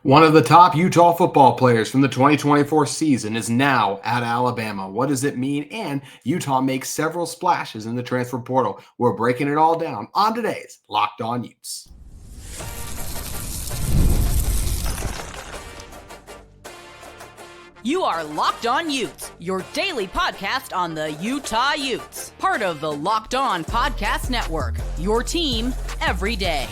One of the top Utah football players from the 2024 season is now at Alabama. What does it mean? And Utah makes several splashes in the transfer portal. We're breaking it all down on today's Locked On Utes. You are Locked On Utes, your daily podcast on the Utah Utes. Part of the Locked On Podcast Network, your team every day.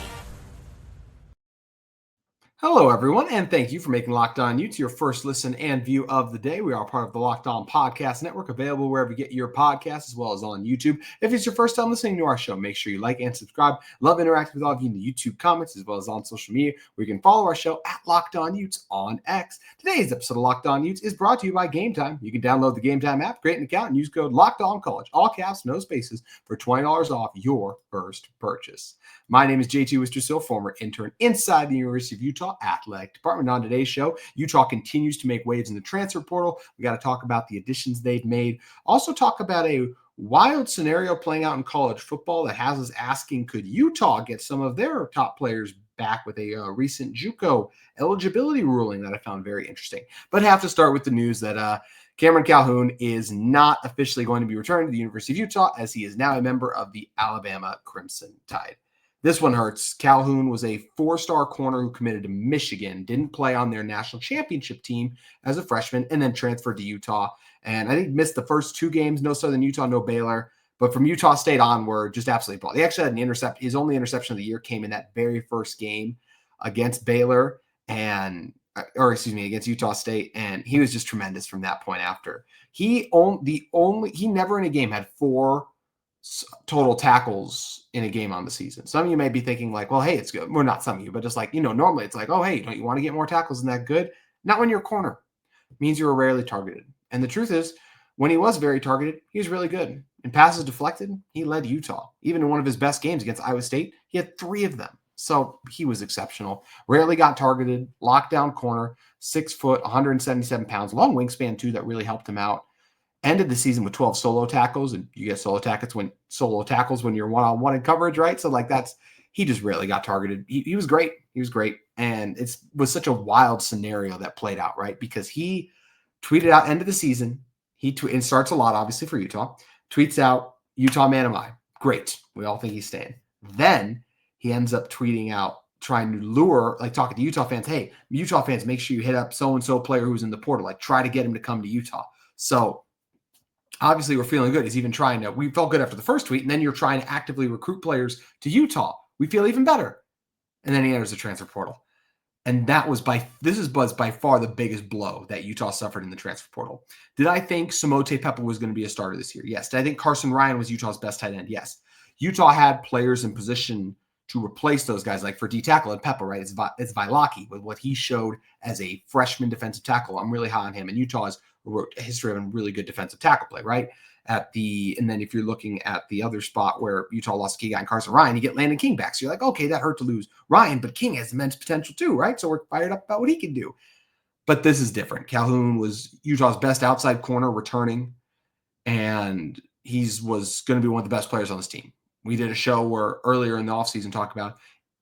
Hello, everyone, and thank you for making Locked On Utes your first listen and view of the day. We are part of the Locked On Podcast Network, available wherever you get your podcasts, as well as on YouTube. If it's your first time listening to our show, make sure you like and subscribe. Love interacting with all of you in the YouTube comments, as well as on social media, where you can follow our show at Locked On Utes on X. Today's episode of Locked On Utes is brought to you by GameTime. You can download the GameTime app, create an account, and use code LOCKEDONCollege, all caps, no spaces, for $20 off your first purchase. My name is JT Wistrcill, former intern inside the University of Utah Athletic Department. On today's show, Utah continues to make waves in the transfer portal. We got to talk about the additions they've made. Also talk about a wild scenario playing out in college football that has us asking, could Utah get some of their top players back with a recent JUCO eligibility ruling that I found very interesting. But have to start with the news that Cameron Calhoun is not officially going to be returning to the University of Utah, as he is now a member of the Alabama Crimson Tide. This one hurts. Calhoun was a four-star corner who committed to Michigan, didn't play on their national championship team as a freshman, and then transferred to Utah. And I think missed the first two games, no Southern Utah, no Baylor. But from Utah State onward, just absolutely ball. He actually had an intercept. His only interception of the year came in that very first game against Baylor against Utah State. And he was just tremendous from that point after. He never in a game had four total tackles in a game on the season. Some of you may be thinking like, well, hey, it's good. Well, not some of you, but just like, normally it's like, oh, hey, don't you want to get more tackles? Isn't that good? Not when you're a corner. It means you were rarely targeted. And the truth is, when he was very targeted, he was really good. And passes deflected, he led Utah. Even in one of his best games against Iowa State, he had 3 of them. So he was exceptional. Rarely got targeted, lockdown corner, 6 foot, 177 pounds, long wingspan too, that really helped him out. Ended the season with 12 solo tackles, and you get solo tackles when you're one-on-one in coverage, right? So he just rarely got targeted. He was great. He was great. And it was such a wild scenario that played out, right? Because he tweeted out end of the season. And starts a lot, obviously, for Utah. Tweets out, Utah man am I. Great. We all think he's staying. Then he ends up tweeting out, trying to lure, talking to Utah fans, hey, Utah fans, make sure you hit up so-and-so player who's in the portal. Try to get him to come to Utah. So obviously, we're feeling good. He's even we felt good after the first tweet, and then you're trying to actively recruit players to Utah. We feel even better. And then he enters the transfer portal. And this is by far the biggest blow that Utah suffered in the transfer portal. Did I think Samote Pepper was going to be a starter this year? Yes. Did I think Carson Ryan was Utah's best tight end? Yes. Utah had players in position to replace those guys, like for D tackle and Pepper, right? It's Vailaki with what he showed as a freshman defensive tackle. I'm really high on him. And Utah has a history of a really good defensive tackle play, right? And then if you're looking at the other spot where Utah lost a key guy in Carson Ryan, you get Landon King back. So you're like, okay, that hurt to lose Ryan, but King has immense potential too, right? So we're fired up about what he can do. But this is different. Calhoun was Utah's best outside corner returning, and he was going to be one of the best players on this team. We did a show where earlier in the offseason talked about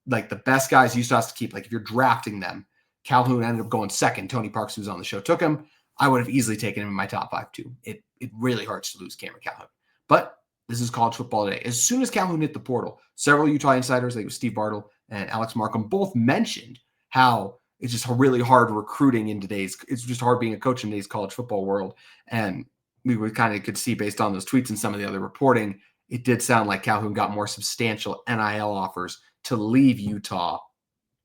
the best guys Utah has to keep. If you're drafting them, Calhoun ended up going second. Tony Parks, who's on the show, took him. I would have easily taken him in my top 5 too. It really hurts to lose Cameron Calhoun. But this is college football today. As soon as Calhoun hit the portal, several Utah insiders, like Steve Bartle and Alex Markham, both mentioned how it's just really hard recruiting it's just hard being a coach in today's college football world. And we could see based on those tweets and some of the other reporting, it did sound like Calhoun got more substantial NIL offers to leave Utah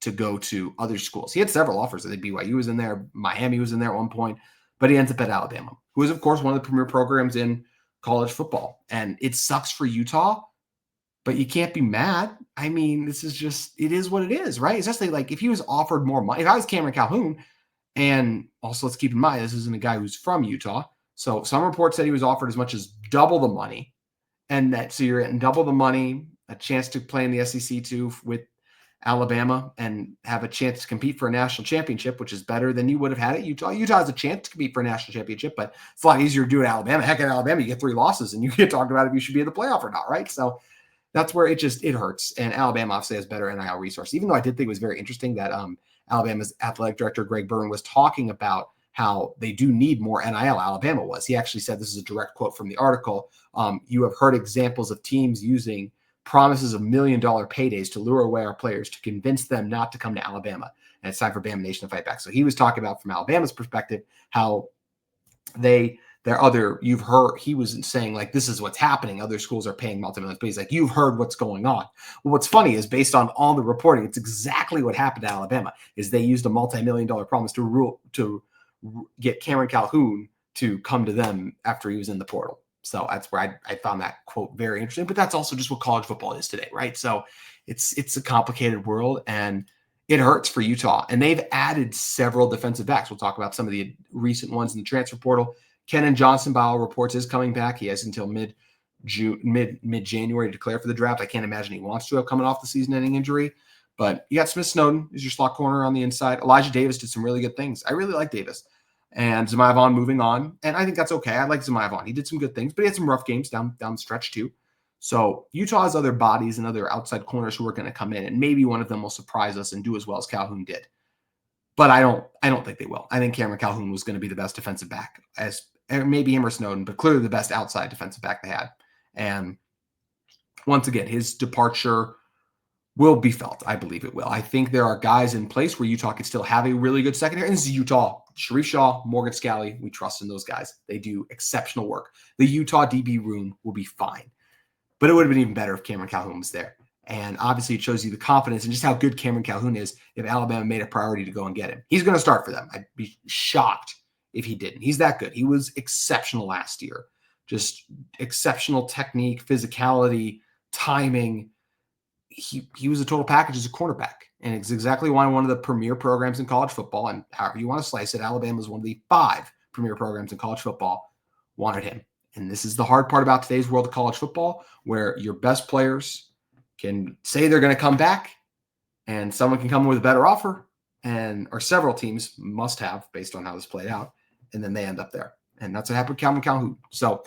to go to other schools. He had several offers. I think BYU was in there. Miami was in there at one point. But he ends up at Alabama, who is, of course, one of the premier programs in college football. And it sucks for Utah, but you can't be mad. I mean, it is what it is, right? Especially if he was offered more money. If I was Cameron Calhoun, and also let's keep in mind, this isn't a guy who's from Utah. So some reports said he was offered as much as double the money. So you're getting double the money, a chance to play in the SEC too with Alabama and have a chance to compete for a national championship, which is better than you would have had at Utah. Utah has a chance to compete for a national championship, but it's a lot easier to do at Alabama. Heck, at Alabama, you get 3 losses and you get talked about if you should be in the playoff or not, right? So that's where it hurts. And Alabama obviously has better NIL resources, even though I did think it was very interesting that Alabama's athletic director, Greg Byrne, was talking about how they do need more NIL. Alabama was. He actually said, this is a direct quote from the article, you have heard examples of teams using promises of $1 million paydays to lure away our players to convince them not to come to Alabama. And it's time for Bama Nation to fight back. So he was talking about, from Alabama's perspective, how you've heard, he was saying, like, this is what's happening. Other schools are paying multi-millions, but he's like, you've heard what's going on. Well, what's funny is, based on all the reporting, it's exactly what happened to Alabama. Is they used a multi-million-dollar promise to get Cameron Calhoun to come to them after he was in the portal. So that's where I found that quote very interesting. But that's also just what college football is today, right? So it's a complicated world, and it hurts for Utah. And they've added several defensive backs. We'll talk about some of the recent ones in the transfer portal. Kenan Johnson, by all reports, is coming back. He has until mid-January to declare for the draft. I can't imagine he wants to have, coming off the season-ending injury. But you got Smith Snowden is your slot corner on the inside. Elijah Davis did some really good things. I really like Davis. And Zemiah Vaughn moving on. And I think that's okay. I like Zemiah Vaughn. He did some good things, but he had some rough games down the stretch too. So Utah has other bodies and other outside corners who are going to come in, and maybe one of them will surprise us and do as well as Calhoun did. But I don't think they will. I think Cameron Calhoun was going to be the best defensive back, as maybe him or Snowden, but clearly the best outside defensive back they had. And once again, his departure will be felt. I believe it will. I think there are guys in place where Utah could still have a really good secondary. And this is Utah. Sharif Shaw, Morgan Scalley, we trust in those guys. They do exceptional work. The Utah DB room will be fine. But it would have been even better if Cameron Calhoun was there. And obviously it shows you the confidence and just how good Cameron Calhoun is if Alabama made a priority to go and get him. He's going to start for them. I'd be shocked if he didn't. He's that good. He was exceptional last year. Just exceptional technique, physicality, timing. He was a total package as a cornerback. And it's exactly why one of the premier programs in college football, and however you want to slice it, Alabama is one of the 5 premier programs in college football, wanted him. And this is the hard part about today's world of college football, where your best players can say they're going to come back, and someone can come with a better offer, or several teams must have, based on how this played out, and then they end up there. And that's what happened with Cameron Calhoun. So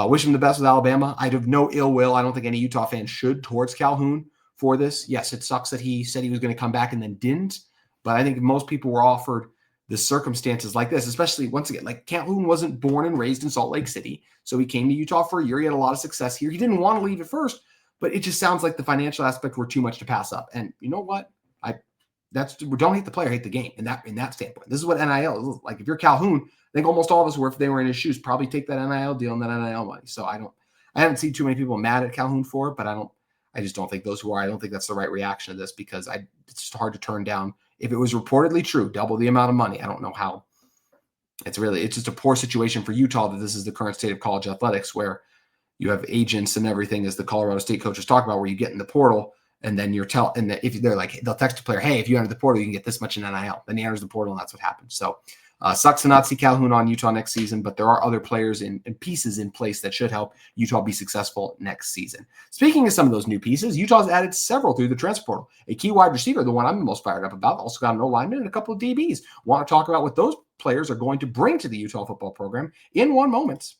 wish him the best with Alabama. I'd have no ill will. I don't think any Utah fan should towards Calhoun for this. Yes, it sucks that he said he was going to come back and then didn't, but I think most people were offered the circumstances like this, especially, once again, like, Calhoun wasn't born and raised in Salt Lake City, so he came to Utah for a year. He had a lot of success here. He didn't want to leave at first, but it just sounds like the financial aspect were too much to pass up. And you know what? Don't hate the player, hate the game in that standpoint. This is what NIL is. Like, if you're Calhoun, I think almost all of us were, if they were in his shoes, probably take that NIL deal and that NIL money. So I haven't seen too many people mad at Calhoun for it, but I just don't think those who are, I don't think that's the right reaction to this, because it's just hard to turn down. If it was reportedly true, double the amount of money, I don't know how. It's just a poor situation for Utah that this is the current state of college athletics, where you have agents and everything, as the Colorado State coaches talk about, where you get in the portal and then if they're like, they'll text a player, hey, if you enter the portal, you can get this much in NIL. Then he enters the portal, and that's what happens. So sucks to not see Calhoun on Utah next season, but there are other players and pieces in place that should help Utah be successful next season. Speaking of some of those new pieces, Utah's added several through the transfer portal. A key wide receiver, the one I'm the most fired up about, also got an O-lineman and a couple of DBs. Want to talk about what those players are going to bring to the Utah football program in one moment.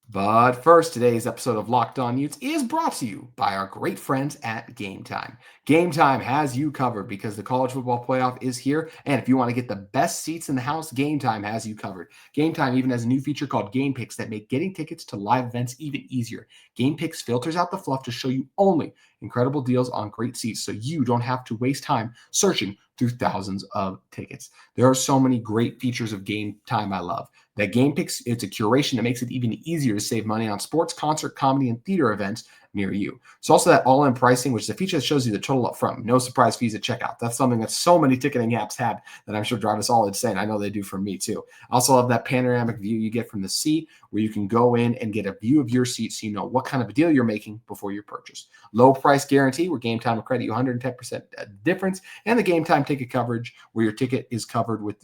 But first, today's episode of Locked On Utes is brought to you by our great friends at GameTime. GameTime has you covered because the college football playoff is here, and if you want to get the best seats in the house, GameTime has you covered. GameTime even has a new feature called Game Picks that make getting tickets to live events even easier. Game Picks filters out the fluff to show you only incredible deals on great seats, so you don't have to waste time searching through thousands of tickets. There are so many great features of GameTime I love. That Game Picks, it's a curation that makes it even easier to save money on sports, concert, comedy, and theater events near you. It's also that all-in pricing, which is a feature that shows you the total up front. No surprise fees at checkout. That's something that so many ticketing apps have that I'm sure drive us all insane. I know they do for me too. I also love that panoramic view you get from the seat, where you can go in and get a view of your seat so you know what kind of a deal you're making before your purchase. Low price guarantee, where GameTime will credit you 110% difference, and the GameTime ticket coverage, where your tickets are covered with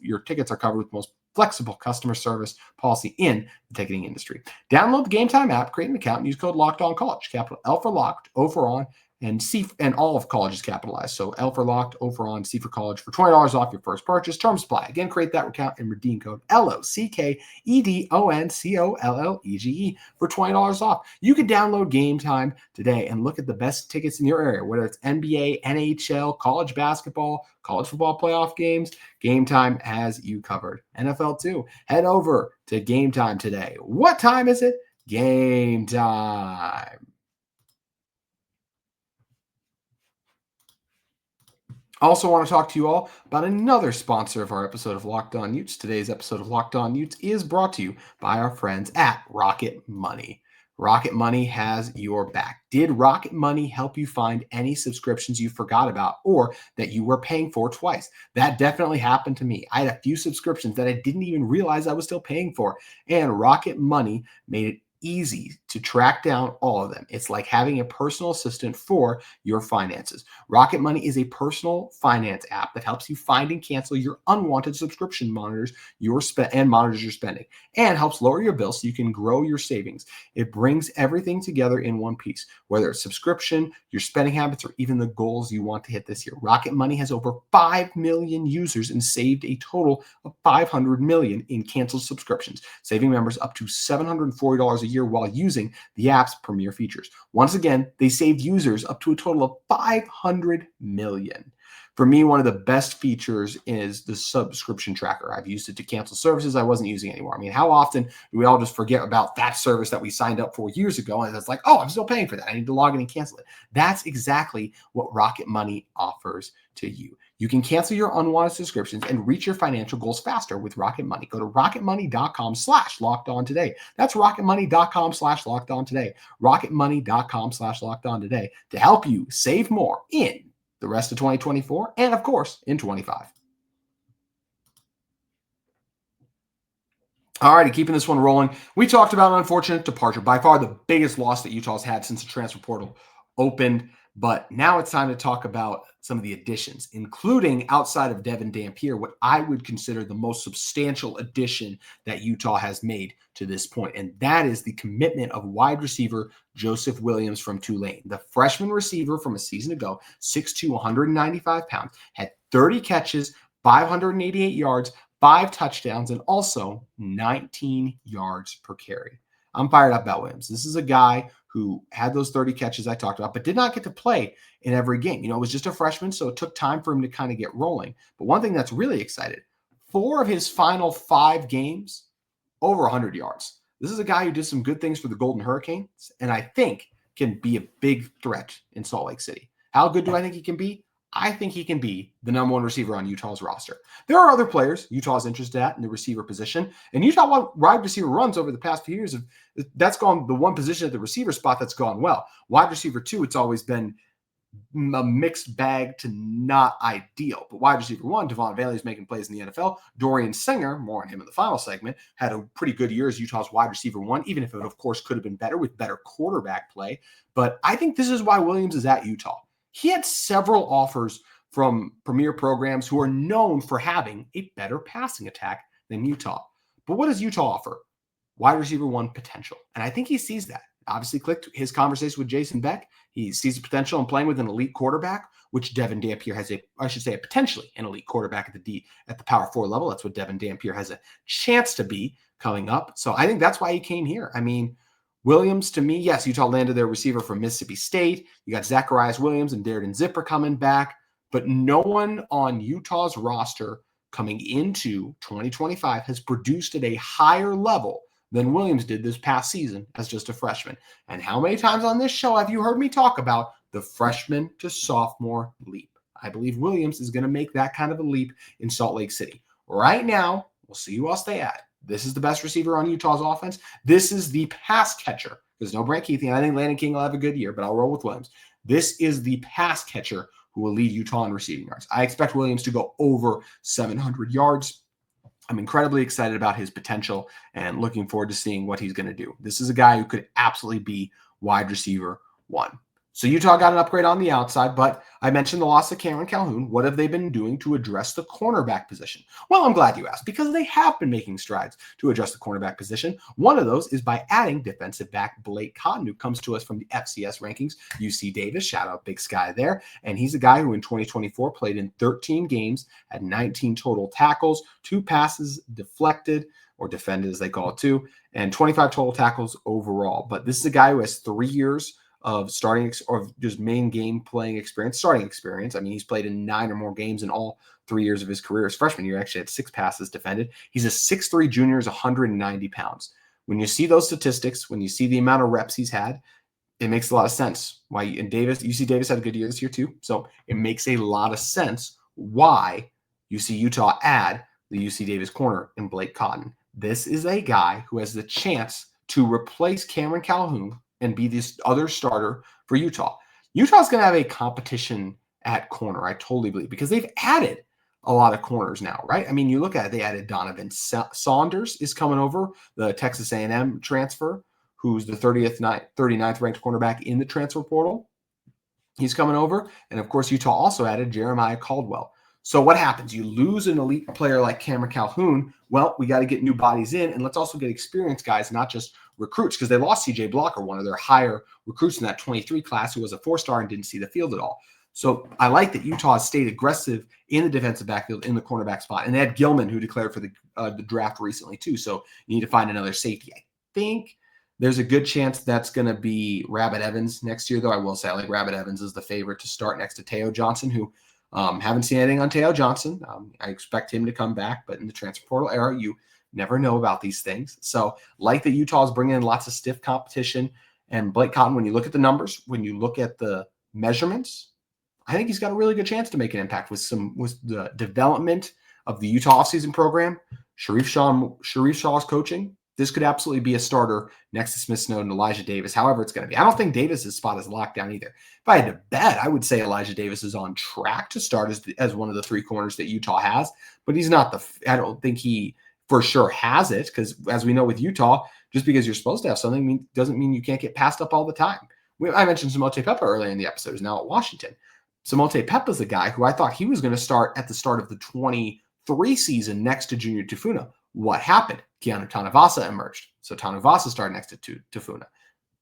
the most flexible customer service policy in the ticketing industry. Download the GameTime app, create an account, and use code LOCKEDONCollege. Capital L for locked, O for on, And and all of college is capitalized. So L for locked, O for on, C for college for $20 off your first purchase. Terms apply. Again, create that account and redeem code LOCKEDONCOLLEGE for $20 off. You can download GameTime today and look at the best tickets in your area, whether it's NBA, NHL, college basketball, college football playoff games. GameTime has you covered. NFL too. Head over to GameTime today. What time is it? Game time. Also want to talk to you all about another sponsor of our episode of Locked On Utes. Today's episode of Locked On Utes is brought to you by our friends at Rocket Money. Rocket Money has your back. Did Rocket Money help you find any subscriptions you forgot about or that you were paying for twice? That definitely happened to me. I had a few subscriptions that I didn't even realize I was still paying for, and Rocket Money made it easy to track down all of them. It's like having a personal assistant for your finances. Rocket Money is a personal finance app that helps you find and cancel your unwanted subscription monitors monitors your spending, and helps lower your bills so you can grow your savings. It brings everything together in one piece, whether it's subscription, your spending habits, or even the goals you want to hit this year. Rocket Money has over 5 million users and saved a total of $500 million in canceled subscriptions, saving members up to $740 a year while using the app's premier features. Once again, they saved users up to a total of $500 million. For me, one of the best features is the subscription tracker. I've used it to cancel services I wasn't using anymore. I mean, how often do we all just forget about that service that we signed up for years ago? And it's like, oh, I'm still paying for that. I need to log in and cancel it. That's exactly what Rocket Money offers to you. You can cancel your unwanted subscriptions and reach your financial goals faster with Rocket Money. Go to rocketmoney.com/lockedon today. That's rocketmoney.com/lockedon today. rocketmoney.com/lockedon today to help you save more in the rest of 2024 and, of course, in 25. All righty, keeping this one rolling. We talked about an unfortunate departure, by far the biggest loss that Utah's had since the transfer portal opened. But now it's time to talk about some of the additions, including outside of Devin Dampier, what I would consider the most substantial addition that Utah has made to this point. And that is the commitment of wide receiver Joseph Williams from Tulane. The freshman receiver from a season ago, 6'2", 195 pounds, had 30 catches, 588 yards, 5 touchdowns, and also 19 yards per carry. I'm fired up about Williams. This is a guy who had those 30 catches I talked about, but did not get to play in every game. You know, it was just a freshman, so it took time for him to kind of get rolling. But one thing that's really excited, 4 of his final 5 games, over 100 yards. This is a guy who did some good things for the Golden Hurricanes, and I think can be a big threat in Salt Lake City. How good do I think he can be? I think he can be the number 1 receiver on Utah's roster. There are other players Utah's interested at in the receiver position, and Utah wide receiver runs over the past few years. That's gone the one position at the receiver spot that's gone well. Wide receiver 2, it's always been a mixed bag to not ideal. But wide receiver 1, Devon Bailey is making plays in the NFL. Dorian Singer, more on him in the final segment, had a pretty good year as Utah's wide receiver 1, even if it, of course, could have been better with better quarterback play. But I think this is why Williams is at Utah. He had several offers from premier programs who are known for having a better passing attack than Utah. But what does Utah offer? Wide receiver 1 potential. And I think he sees that. Obviously, clicked his conversation with Jason Beck. He sees the potential in playing with an elite quarterback, which Devin Dampier has a potentially an elite quarterback at the Power 4 level. That's what Devin Dampier has a chance to be coming up. So I think that's why he came here. I mean, Williams, to me, yes, Utah landed their receiver from Mississippi State. You got Zacharias Williams and Darren Zipper coming back, but no one on Utah's roster coming into 2025 has produced at a higher level than Williams did this past season as just a freshman. And how many times on this show have you heard me talk about the freshman to sophomore leap? I believe Williams is going to make that kind of a leap in Salt Lake City. Right now, we'll see who else they add. This is the best receiver on Utah's offense. This is the pass catcher. There's no Brant Keithy, and I think Landon King will have a good year, but I'll roll with Williams. This is the pass catcher who will lead Utah in receiving yards. I expect Williams to go over 700 yards. I'm incredibly excited about his potential and looking forward to seeing what he's going to do. This is a guy who could absolutely be wide receiver 1. So Utah got an upgrade on the outside, but I mentioned the loss of Cameron Calhoun. What have they been doing to address the cornerback position? Well, I'm glad you asked, because they have been making strides to address the cornerback position. One of those is by adding defensive back Blake Cotton, who comes to us from the FCS rankings. UC Davis, shout out Big Sky there. And he's a guy who in 2024 played in 13 games, had 19 total tackles, 2 passes deflected, or defended as they call it too, and 25 total tackles overall. But this is a guy who has 3 years of starting or just main game playing experience, starting experience. I mean, he's played in 9 or more games in all 3 years of his career. His freshman year actually had 6 passes defended. He's a 6'3" junior, is 190 pounds. When you see those statistics, when you see the amount of reps he's had, it makes a lot of sense why. And UC Davis had a good year this year too. So it makes a lot of sense why you see Utah add the UC Davis corner in Blake Cotton. This is a guy who has the chance to replace Cameron Calhoun and be this other starter for Utah. Utah's going to have a competition at corner, I totally believe, because they've added a lot of corners now, right? I mean, you look at it, they added Donovan Saunders is coming over, the Texas A&M transfer, who's the 39th ranked cornerback in the transfer portal. He's coming over. And of course, Utah also added Jeremiah Caldwell. So what happens? You lose an elite player like Cameron Calhoun. Well, we got to get new bodies in, and let's also get experienced guys, not just recruits, because they lost CJ Blocker, one of their higher recruits in that 23 class, who was a 4-star and didn't see the field at all. So I like that Utah has stayed aggressive in the defensive backfield in the cornerback spot. And they had Gilman, who declared for the draft recently too. So you need to find another safety. I think there's a good chance that's going to be Rabbit Evans next year, though. I will say I like Rabbit Evans as the favorite to start next to Teo Johnson, who haven't seen anything on Teo Johnson. I expect him to come back, but in the transfer portal era, you never know about these things. So like that Utah is bringing in lots of stiff competition. And Blake Cotton, when you look at the numbers, when you look at the measurements, I think he's got a really good chance to make an impact with the development of the Utah offseason program. Sharif Shaw's coaching. This could absolutely be a starter next to Smith Snow and Elijah Davis, however it's going to be. I don't think Davis's spot is locked down either. If I had to bet, I would say Elijah Davis is on track to start as one of the 3 corners that Utah has, but he's not I don't think he for sure has it, because as we know with Utah, just because you're supposed to have something doesn't mean you can't get passed up all the time. I mentioned Samote Peppa earlier in the episode, is now at Washington. Samote Peppa's a guy who I thought he was going to start at the start of the 23 season next to Junior Tufuna. What happened? Keanu Tanavasa emerged. So Tanavasa started next to Tufuna.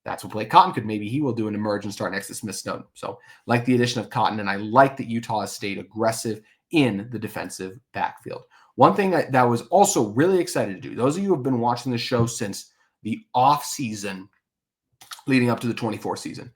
That's what Blake Cotton could. Maybe he will do an emerge and start next to Smith Snowden. So like the addition of Cotton, and I like that Utah has stayed aggressive in the defensive backfield. One thing that I was also really excited to do, those of you who have been watching the show since the off season leading up to the 24 season,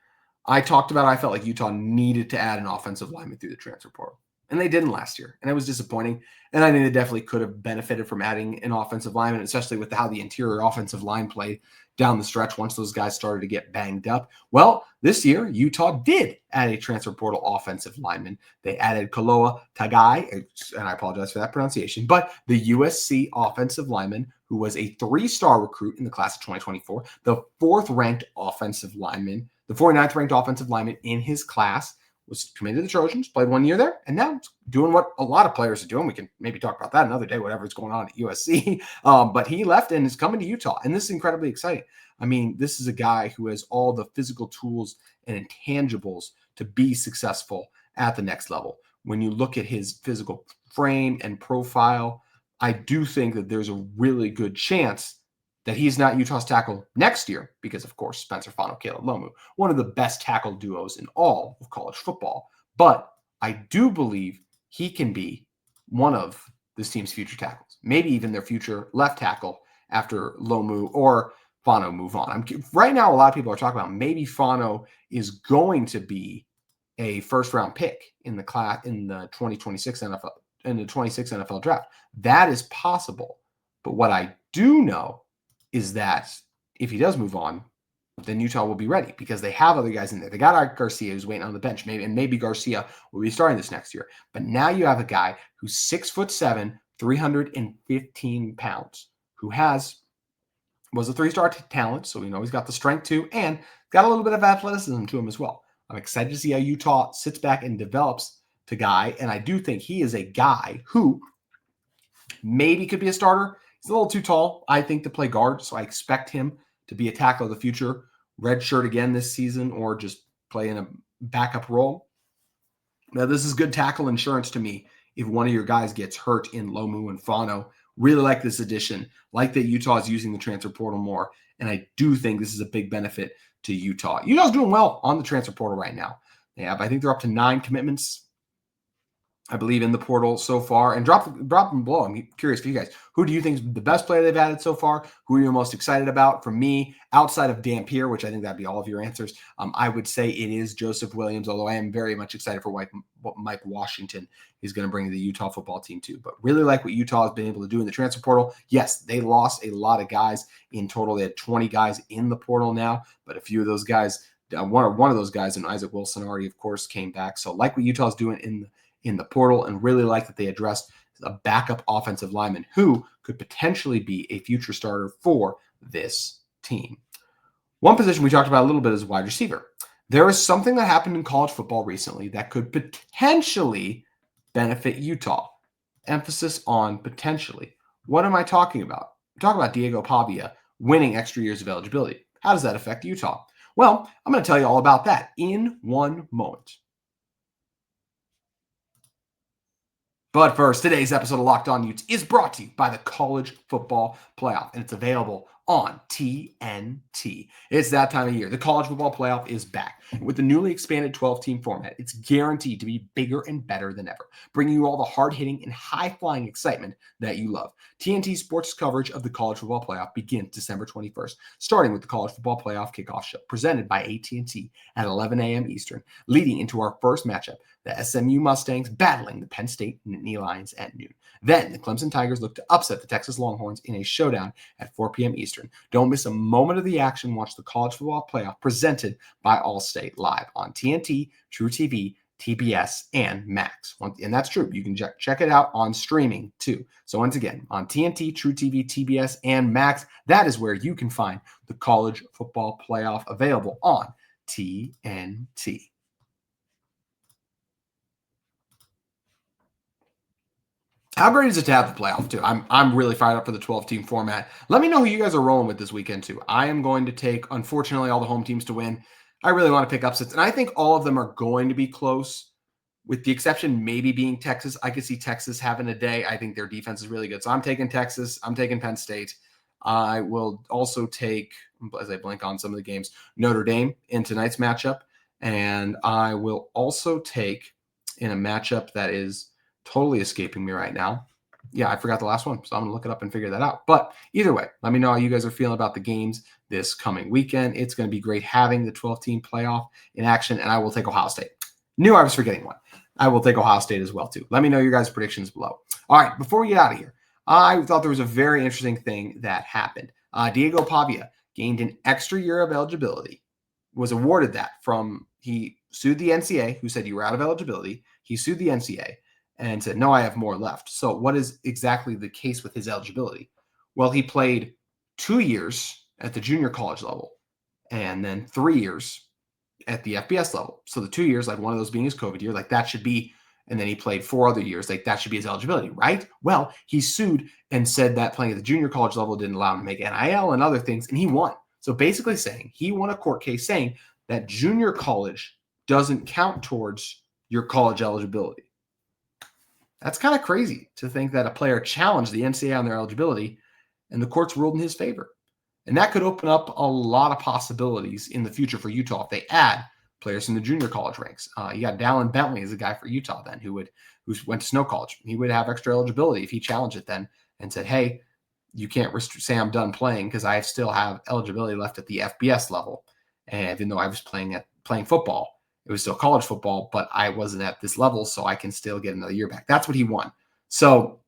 I talked about I felt like Utah needed to add an offensive lineman through the transfer portal. And they didn't last year. And it was disappointing. And I think they definitely could have benefited from adding an offensive lineman, especially with how the interior offensive line played down the stretch once those guys started to get banged up. Well, this year, Utah did add a transfer portal offensive lineman. They added Kaloa Tagai, and I apologize for that pronunciation, but the USC offensive lineman who was a 3-star recruit in the class of 2024, the 4th-ranked offensive lineman, the 49th-ranked offensive lineman in his class, was committed to the Trojans, played 1 year there, and now doing what a lot of players are doing. We can maybe talk about that another day, whatever's going on at USC. But he left and is coming to Utah, and this is incredibly exciting. I mean, this is a guy who has all the physical tools and intangibles to be successful at the next level. When you look at his physical frame and profile, I do think that there's a really good chance that he's not Utah's tackle next year because, of course, Spencer Fano, Caleb Lomu, one of the best tackle duos in all of college football. But I do believe he can be one of this team's future tackles, maybe even their future left tackle after Lomu or Fano move on. Right now, a lot of people are talking about maybe Fano is going to be a first-round pick in the 2026 NFL draft. That is possible. But what I do know is that if he does move on, then Utah will be ready because they have other guys in there. They got Art Garcia who's waiting on the bench, maybe Garcia will be starting this next year. But now you have a guy who's 6'7", 315 pounds, who was a 3-star talent, so we know he's got the strength too, and got a little bit of athleticism to him as well. I'm excited to see how Utah sits back and develops the guy, and I do think he is a guy who maybe could be a starter. He's a little too tall, I think, to play guard, so I expect him to be a tackle of the future, red shirt again this season, or just play in a backup role. Now, this is good tackle insurance to me if one of your guys gets hurt in Lomu and Fano. Really like this addition. Like that Utah is using the transfer portal more. And I do think this is a big benefit to Utah. Utah's doing well on the transfer portal right now. I think they're up to 9 commitments, I believe, in the portal so far. And drop them below. I'm curious for you guys. Who do you think is the best player they've added so far? Who are you most excited about? For me, outside of Dampier, which I think that'd be all of your answers, I would say it is Joseph Williams, although I am very much excited for what Mike Washington is going to bring to the Utah football team too. But really like what Utah has been able to do in the transfer portal. Yes, they lost a lot of guys in total. They had 20 guys in the portal now, but a few of those guys, one of those guys, and Isaac Wilson already, of course, came back. So like what Utah's doing in the portal, and really like that they addressed a backup offensive lineman who could potentially be a future starter for this team. One position we talked about a little bit is wide receiver. There is something that happened in college football recently that could potentially benefit Utah. Emphasis on potentially. What am I talking about? I'm talking about Diego Pavia winning extra years of eligibility. How does that affect Utah? Well, I'm going to tell you all about that in one moment. But first, today's episode of Locked On Utes is brought to you by the College Football Playoff, and it's available on TNT. It's that time of year. The College Football Playoff is back. With the newly expanded 12-team format, it's guaranteed to be bigger and better than ever, bringing you all the hard-hitting and high-flying excitement that you love. TNT Sports coverage of the College Football Playoff begins December 21st, starting with the College Football Playoff Kickoff Show, presented by AT&T at 11 a.m. Eastern, leading into our first matchup, the SMU Mustangs battling the Penn State Nittany Lions at noon. Then the Clemson Tigers look to upset the Texas Longhorns in a showdown at 4 p.m. Eastern. Don't miss a moment of the action. Watch the College Football Playoff presented by Allstate live on TNT, True TV, TBS, and Max. And that's true. You can check it out on streaming too. So once again, on TNT, True TV, TBS, and Max, that is where you can find the College Football Playoff available on TNT. How great is it to have the playoff, too? I'm really fired up for the 12-team format. Let me know who you guys are rolling with this weekend, too. I am going to take, unfortunately, all the home teams to win. I really want to pick upsets, and I think all of them are going to be close, with the exception maybe being Texas. I could see Texas having a day. I think their defense is really good. So I'm taking Texas. I'm taking Penn State. I will also take, as I blank on some of the games, Notre Dame in tonight's matchup. And I will also take, in a matchup that is totally escaping me right now. Yeah, I forgot the last one, so I'm going to look it up and figure that out. But either way, let me know how you guys are feeling about the games this coming weekend. It's going to be great having the 12-team playoff in action, and I will take Ohio State. Knew I was forgetting one. I will take Ohio State as well, too. Let me know your guys' predictions below. All right, before we get out of here, I thought there was a very interesting thing that happened. Diego Pavia gained an extra year of eligibility, was awarded that he sued the NCAA, who said you were out of eligibility. He sued the NCAA and said, no, I have more left. So what is exactly the case with his eligibility? Well, he played 2 years at the junior college level and then 3 years at the FBS level. So the 2 years, like one of those being his COVID year, like that should be, and then he played 4 other years, like that should be his eligibility, right? Well, he sued and said that playing at the junior college level didn't allow him to make NIL and other things, and he won. So basically saying, he won a court case saying that junior college doesn't count towards your college eligibility. That's kind of crazy to think that a player challenged the NCAA on their eligibility and the courts ruled in his favor. And that could open up a lot of possibilities in the future for Utah if they add players in the junior college ranks. You got Dallin Bentley as a guy for Utah then who went to Snow College. He would have extra eligibility if he challenged it then and said, hey, you can't say I'm done playing because I still have eligibility left at the FBS level. And even though I was playing football, it was still college football, but I wasn't at this level, so I can still get another year back. That's what he won. So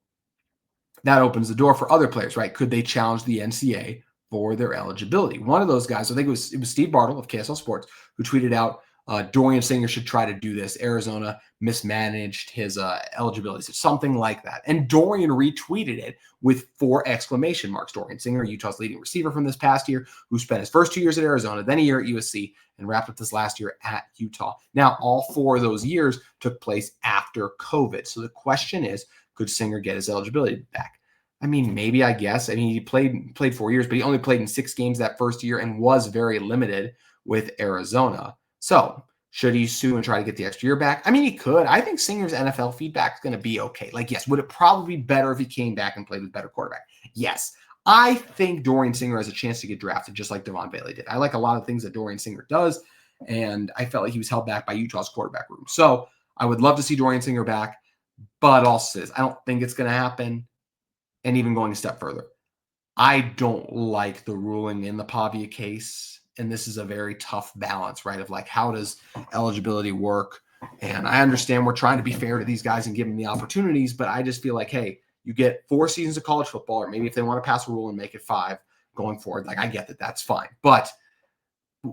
that opens the door for other players, right? Could they challenge the NCAA for their eligibility? One of those guys, I think it was Steve Bartle of KSL Sports, who tweeted out, Dorian Singer should try to do this. Arizona mismanaged his eligibility, something like that. And Dorian retweeted it with 4 exclamation marks. Dorian Singer, Utah's leading receiver from this past year, who spent his first 2 years at Arizona, then a year at USC, and wrapped up this last year at Utah. Now, all 4 of those years took place after COVID. So the question is, could Singer get his eligibility back? I mean, maybe, I guess. I mean, he played 4 years, but he only played in 6 games that first year and was very limited with Arizona. So Should he sue and try to get the extra year back? I mean, he could. I think Singer's NFL feedback is going to be okay. Like, yes, would it probably be better if he came back and played with a better quarterback? Yes. I think Dorian Singer has a chance to get drafted just like Devon Bailey did. I like a lot of things that Dorian Singer does, and I felt like he was held back by Utah's quarterback room. So I would love to see Dorian Singer back, but also I don't think it's going to happen. And even going a step further, I don't like the ruling in the Pavia case. And this is a very tough balance, right? Of like, how does eligibility work? And I understand we're trying to be fair to these guys and give them the opportunities, but I just feel like, hey, you get 4 seasons of college football, or maybe if they want to pass a rule and make it 5 going forward, like I get that, that's fine. But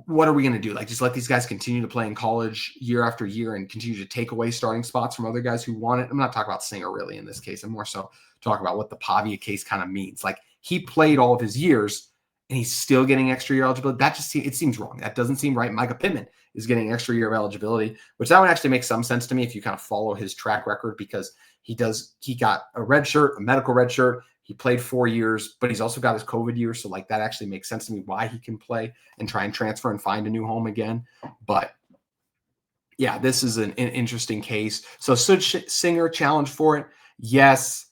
what are we going to do? Like, just let these guys continue to play in college year after year and continue to take away starting spots from other guys who want it? I'm not talking about Singer really in this case. I'm more so talking about what the Pavia case kind of means. Like, he played all of his years and he's still getting extra year eligibility. That just it seems wrong. That doesn't seem right. Micah Pittman is getting extra year of eligibility, which that would actually make some sense to me if you kind of follow his track record, because he got a red shirt, a medical red shirt. He played 4 years, but he's also got his COVID year. So like that actually makes sense to me why he can play and try and transfer and find a new home again. But yeah, this is an interesting case. So should Singer challenge for it? Yes.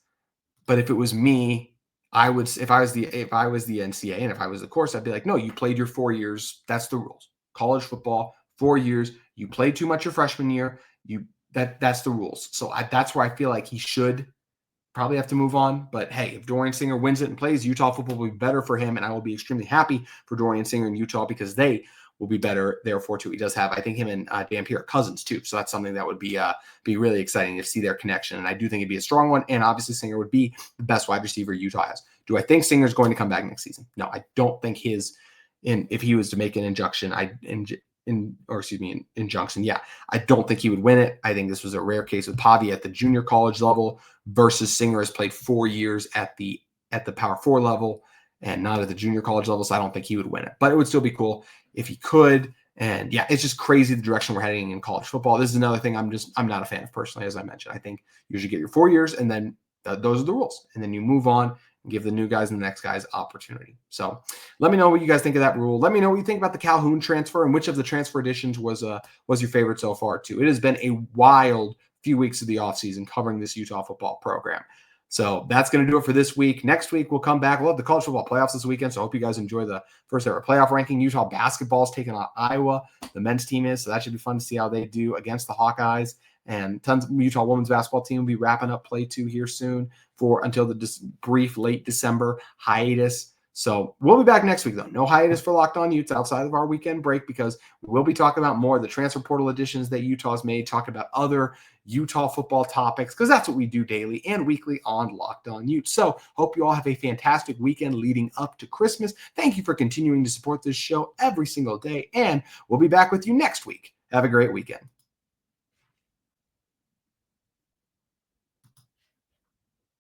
But if it was me, I would, if I was the NCAA and if I was the course, I'd be like, no, you played your 4 years. That's the rules. College football, 4 years. You played too much your freshman year. That's the rules. So that's where I feel like he should probably have to move on. But hey, if Dorian Singer wins it and plays, Utah football will be better for him. And I will be extremely happy for Dorian Singer in Utah because they will be better therefore too. He does have, I think him and Dan Pierre cousins too. So that's something that would be really exciting to see their connection. And I do think it'd be a strong one. And obviously Singer would be the best wide receiver Utah has. Do I think Singer's going to come back next season? No, I don't think if he was to make an injunction, injunction. Yeah, I don't think he would win it. I think this was a rare case with Pavia at the junior college level versus Singer has played 4 years at the Power 4 level and not at the junior college level. So I don't think he would win it, but it would still be cool if he could. And yeah, it's just crazy the direction we're heading in college football. This is another thing I'm not a fan of personally, as I mentioned. I think you should get your 4 years and then those are the rules. And then you move on and give the new guys and the next guys opportunity. So let me know what you guys think of that rule. Let me know what you think about the Calhoun transfer and which of the transfer additions was your favorite so far too. It has been a wild few weeks of the offseason covering this Utah football program. So that's going to do it for this week. Next week, we'll come back. We'll have the college football playoffs this weekend. So I hope you guys enjoy the first ever playoff ranking. Utah basketball is taking on Iowa. The men's team is. So that should be fun to see how they do against the Hawkeyes. And tons of Utah women's basketball team will be wrapping up play 2 here soon until the brief late December hiatus. So we'll be back next week, though. No hiatus for Locked On Utes outside of our weekend break because we'll be talking about more of the transfer portal additions that Utah's made, talking about other Utah football topics because that's what we do daily and weekly on Locked On Utes. So hope you all have a fantastic weekend leading up to Christmas. Thank you for continuing to support this show every single day, and we'll be back with you next week. Have a great weekend.